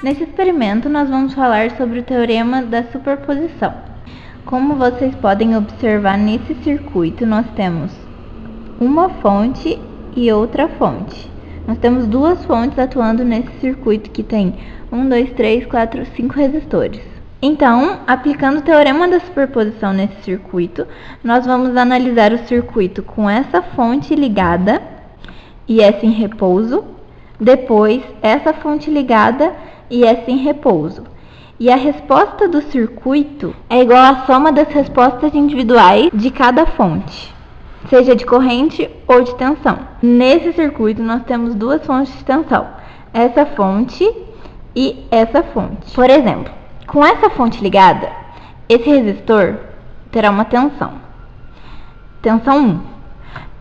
Nesse experimento, nós vamos falar sobre o teorema da superposição. Como vocês podem observar nesse circuito, nós temos uma fonte e outra fonte. Nós temos duas fontes atuando nesse circuito que tem 1, 2, 3, 4, 5 resistores. Então, aplicando o teorema da superposição nesse circuito, nós vamos analisar o circuito com essa fonte ligada e essa em repouso, depois essa fonte ligada e essa em repouso. E a resposta do circuito é igual à soma das respostas individuais de cada fonte, seja de corrente ou de tensão. Nesse circuito nós temos duas fontes de tensão, essa fonte e essa fonte. Por exemplo, com essa fonte ligada, esse resistor terá uma tensão 1.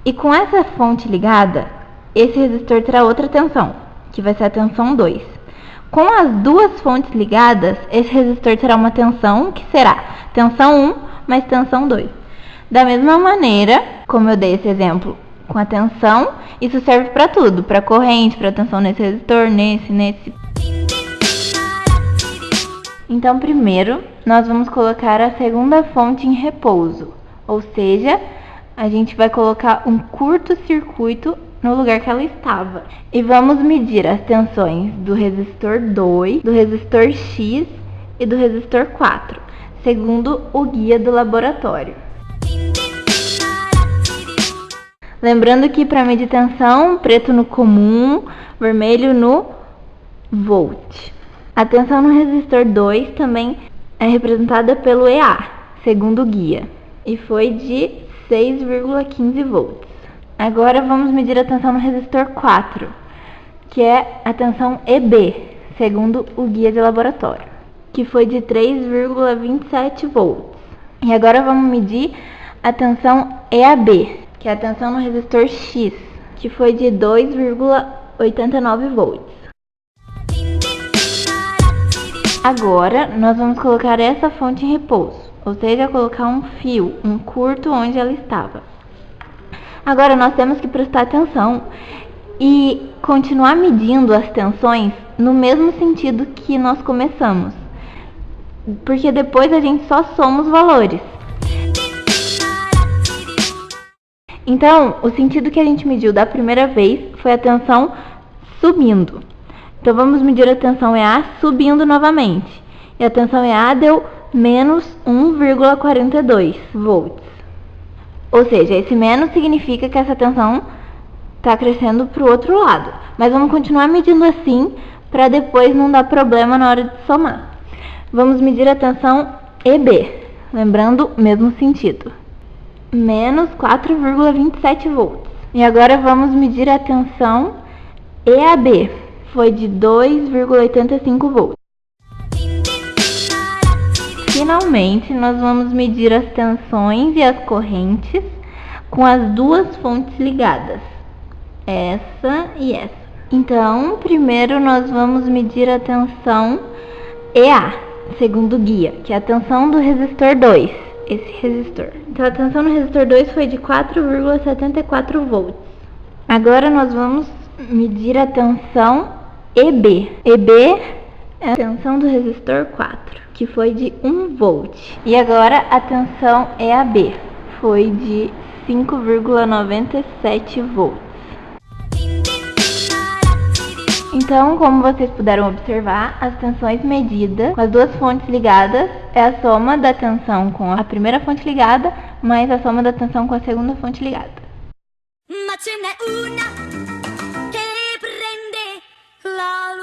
E com essa fonte ligada, esse resistor terá outra tensão, que vai ser a tensão 2. Com as duas fontes ligadas, esse resistor terá uma tensão que será tensão 1 mais tensão 2. Da mesma maneira, como eu dei esse exemplo com a tensão, isso serve para tudo, para corrente, para tensão nesse resistor, nesse. Então, primeiro, nós vamos colocar a segunda fonte em repouso, ou seja, a gente vai colocar um curto-circuito no lugar que ela estava. E vamos medir as tensões do resistor 2, do resistor X e do resistor 4, segundo o guia do laboratório. Lembrando que para medir tensão, preto no comum, vermelho no volt. A tensão no resistor 2 também é representada pelo EA, segundo o guia, e foi de 6,15 volts. Agora vamos medir a tensão no resistor 4, que é a tensão EB, segundo o guia de laboratório, que foi de 3,27 volts. E agora vamos medir a tensão EAB, que é a tensão no resistor X, que foi de 2,89 volts. Agora nós vamos colocar essa fonte em repouso, ou seja, colocar um fio, um curto onde ela estava. Agora nós temos que prestar atenção e continuar medindo as tensões no mesmo sentido que nós começamos, porque depois a gente só soma os valores. Então, o sentido que a gente mediu da primeira vez foi a tensão subindo. Então vamos medir a tensão EA subindo novamente. E a tensão EA deu menos 1,42 volts. Ou seja, esse menos significa que essa tensão está crescendo para o outro lado. Mas vamos continuar medindo assim, para depois não dar problema na hora de somar. Vamos medir a tensão EB, lembrando o mesmo sentido. Menos 4,27 volts. E agora vamos medir a tensão EAB, foi de 2,85 volts. Finalmente, nós vamos medir as tensões e as correntes com as duas fontes ligadas, essa e essa. Então, primeiro nós vamos medir a tensão EA, segundo o guia, que é a tensão do resistor 2, esse resistor. Então, a tensão no resistor 2 foi de 4,74 volts. Agora nós vamos medir a tensão EB. EB é a tensão do resistor 4, que foi de 1 volt. E agora a tensão EAB foi de 5,97 volts. Então, como vocês puderam observar, as tensões medidas com as duas fontes ligadas é a soma da tensão com a primeira fonte ligada mais a soma da tensão com a segunda fonte ligada. Ma ce n'è una che prende la